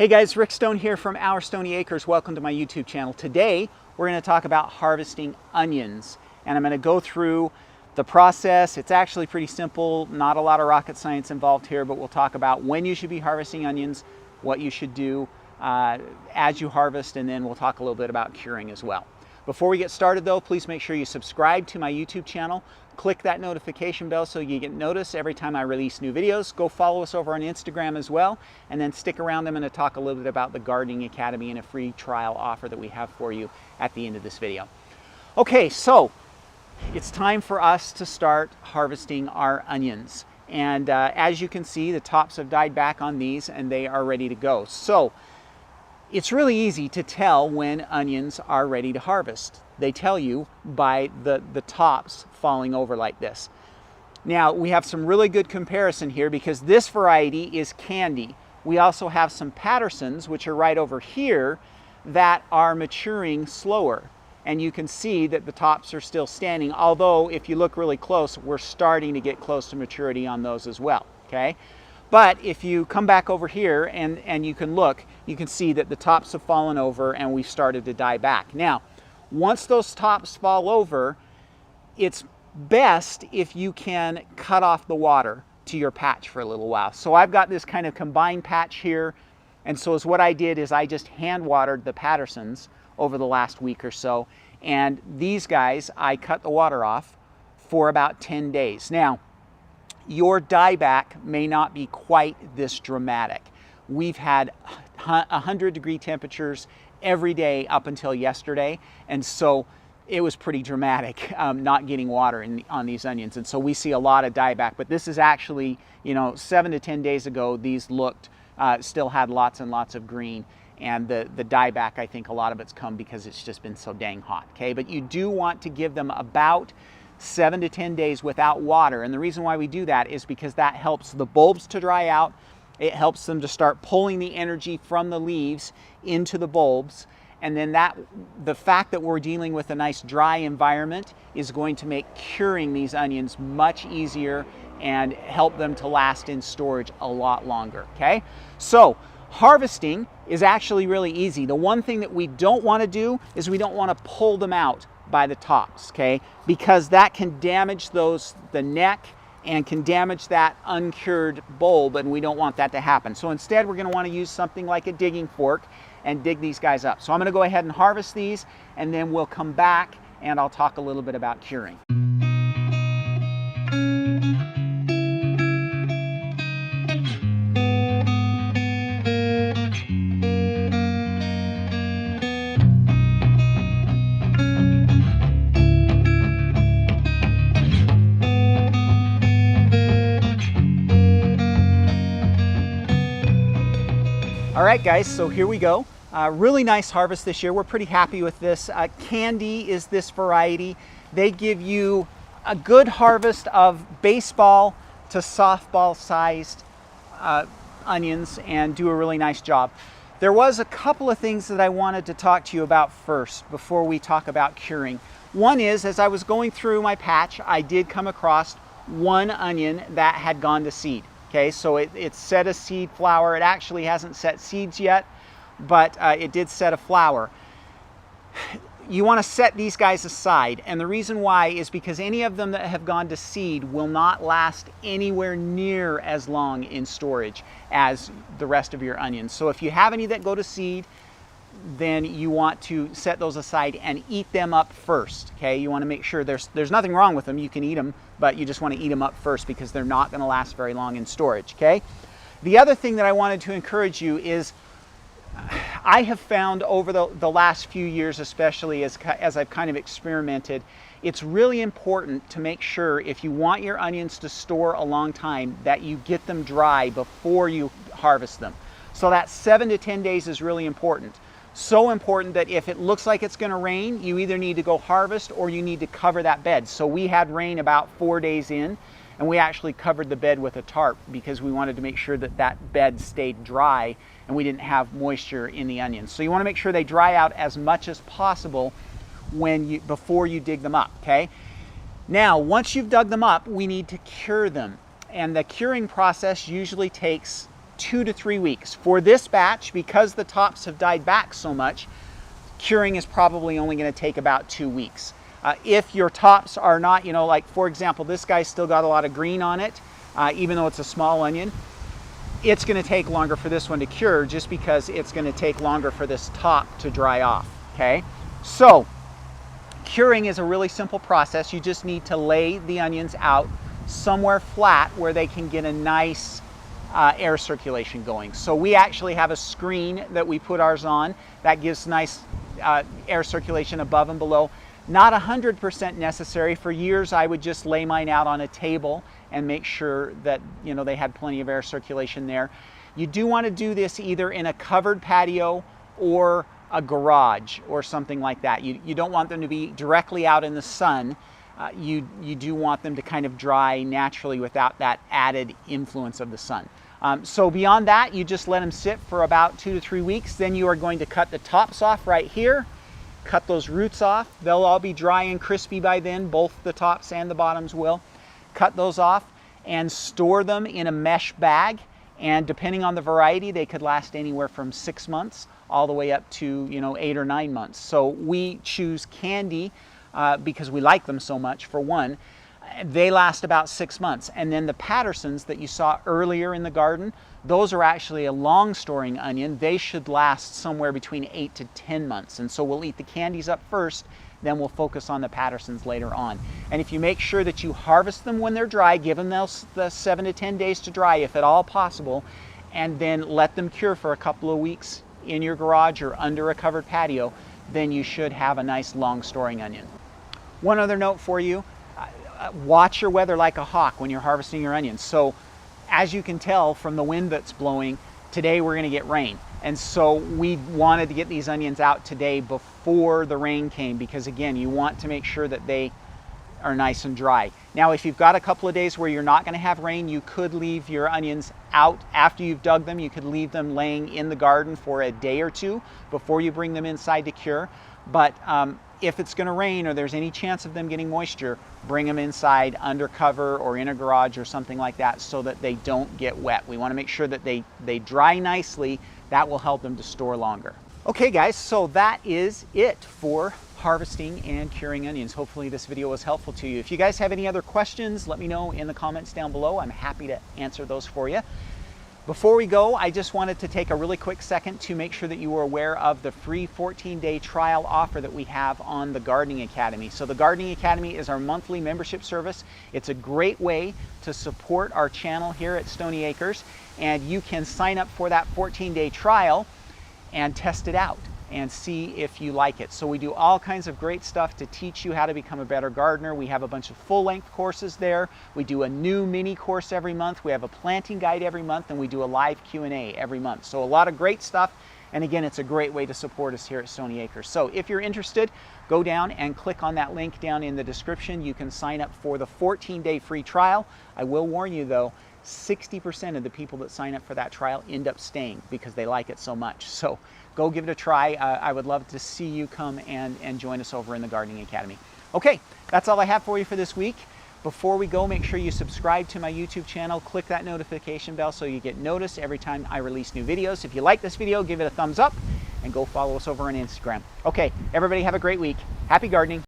Hey guys, Rick Stone here from Our Stony Acres. Welcome to my YouTube channel. Today we're going to talk about harvesting onions, and I'm going to go through the process. It's actually pretty simple, not a lot of rocket science involved here, but we'll talk about when you should be harvesting onions, what you should do as you harvest, and then we'll talk a little bit about curing as well. Before we get started though, please make sure you subscribe to my YouTube channel. Click that notification bell so you get notice every time I release new videos. Go follow us over on Instagram as well, and then stick around. I'm going to talk a little bit about the Gardening Academy and a free trial offer that we have for you at the end of this video. Okay, so it's time for us to start harvesting our onions. And as you can see, the tops have died back on these and they are ready to go. So it's really easy to tell when onions are ready to harvest. They tell you by the tops falling over like this. Now, we have some really good comparison here because this variety is candy. We also have some Pattersons, which are right over here, that are maturing slower. And you can see that the tops are still standing, although if you look really close, we're starting to get close to maturity on those as well, okay? But if you come back over here and you can look, you can see that the tops have fallen over and we've started to die back. Now, once those tops fall over, it's best if you can cut off the water to your patch for a little while. So I've got this kind of combined patch here, and so what I did is I just hand watered the Pattersons over the last week or so, and these guys I cut the water off for about 10 days. Now, your dieback may not be quite this dramatic. We've had 100-degree temperatures every day up until yesterday, and so it was pretty dramatic not getting water on these onions, and so we see a lot of dieback. But this is actually, 7 to 10 days ago, these looked still had lots and lots of green, and the dieback, I think a lot of it's come because it's just been so dang hot. Okay, but you do want to give them about 7 to 10 days without water, and the reason why we do that is because that helps the bulbs to dry out. It helps them to start pulling the energy from the leaves into the bulbs, and then the fact that we're dealing with a nice dry environment is going to make curing these onions much easier and help them to last in storage a lot longer. Okay, so harvesting is actually really easy. The one thing that we don't want to do is we don't want to pull them out by the tops, okay, because that can damage the neck and can damage that uncured bulb, and we don't want that to happen. So instead we're going to want to use something like a digging fork and dig these guys up. So I'm going to go ahead and harvest these, and then we'll come back and I'll talk a little bit about curing. All right, guys, so here we go. Really nice harvest this year. We're pretty happy with this. Candy is this variety. They give you a good harvest of baseball to softball sized onions and do a really nice job. There was a couple of things that I wanted to talk to you about first before we talk about curing. One is, as I was going through my patch, I did come across one onion that had gone to seed. Okay, so it set a seed flower. It actually hasn't set seeds yet, but it did set a flower. You want to set these guys aside, and the reason why is because any of them that have gone to seed will not last anywhere near as long in storage as the rest of your onions. So if you have any that go to seed, then you want to set those aside and eat them up first. Okay, you want to make sure there's nothing wrong with them. You can eat them, but you just want to eat them up first because they're not going to last very long in storage. Okay, the other thing that I wanted to encourage you is I have found over the last few years, especially as I've kind of experimented, it's really important to make sure if you want your onions to store a long time that you get them dry before you harvest them. So that 7 to 10 days is really important. So important that if it looks like it's going to rain, you either need to go harvest or you need to cover that bed. So we had rain about 4 days in, and we actually covered the bed with a tarp because we wanted to make sure that that bed stayed dry and we didn't have moisture in the onions. So you want to make sure they dry out as much as possible before you dig them up. Okay, now once you've dug them up, we need to cure them, and the curing process usually takes 2 to 3 weeks. For this batch, because the tops have died back so much, curing is probably only going to take about 2 weeks. If your tops are not, you know, like for example, this guy's still got a lot of green on it, even though it's a small onion, it's going to take longer for this one to cure just because it's going to take longer for this top to dry off, okay? So, curing is a really simple process. You just need to lay the onions out somewhere flat where they can get a nice air circulation going. So we actually have a screen that we put ours on that gives nice air circulation above and below. Not 100% necessary. For years I would just lay mine out on a table and make sure that, you know, they had plenty of air circulation there. You do want to do this either in a covered patio or a garage or something like that. You don't want them to be directly out in the sun. You do want them to kind of dry naturally without that added influence of the sun. So beyond that, you just let them sit for about 2 to 3 weeks. Then you are going to cut the tops off right here. Cut those roots off. They'll all be dry and crispy by then. Both the tops and the bottoms will. Cut those off and store them in a mesh bag. And depending on the variety, they could last anywhere from 6 months all the way up to, you know, 8 or 9 months. So we choose candy because we like them so much, for one. They last about 6 months. And then the Pattersons that you saw earlier in the garden, those are actually a long storing onion. They should last somewhere between 8 to 10 months. And so we'll eat the candies up first, then we'll focus on the Pattersons later on. And if you make sure that you harvest them when they're dry, give them the 7 to 10 days to dry if at all possible, and then let them cure for a couple of weeks in your garage or under a covered patio, then you should have a nice long storing onion. One other note for you, watch your weather like a hawk when you're harvesting your onions. So as you can tell from the wind that's blowing, today we're going to get rain. And so we wanted to get these onions out today before the rain came, because again, you want to make sure that they are nice and dry. Now, if you've got a couple of days where you're not going to have rain, you could leave your onions out after you've dug them. You could leave them laying in the garden for a day or two before you bring them inside to cure. But if it's going to rain or there's any chance of them getting moisture, bring them inside under cover or in a garage or something like that so that they don't get wet. We want to make sure that they dry nicely. That will help them to store longer. Okay guys, so that is it for harvesting and curing onions. Hopefully this video was helpful to you. If you guys have any other questions, let me know in the comments down below. I'm happy to answer those for you. Before we go, I just wanted to take a really quick second to make sure that you were aware of the free 14-day trial offer that we have on the Gardening Academy. So the Gardening Academy is our monthly membership service. It's a great way to support our channel here at Stony Acres, and you can sign up for that 14-day trial and test it out and see if you like it. So we do all kinds of great stuff to teach you how to become a better gardener. We have a bunch of full-length courses there. We do a new mini course every month. We have a planting guide every month, and we do a live Q&A every month. So a lot of great stuff. And again, it's a great way to support us here at Stony Acres. So if you're interested, go down and click on that link down in the description. You can sign up for the 14-day free trial. I will warn you though, 60% of the people that sign up for that trial end up staying because they like it so much. So go give it a try. I would love to see you come and join us over in the Gardening Academy. Okay, that's all I have for you for this week. Before we go, make sure you subscribe to my YouTube channel. Click that notification bell so you get noticed every time I release new videos. If you like this video, give it a thumbs up and go follow us over on Instagram. Okay, everybody have a great week. Happy gardening.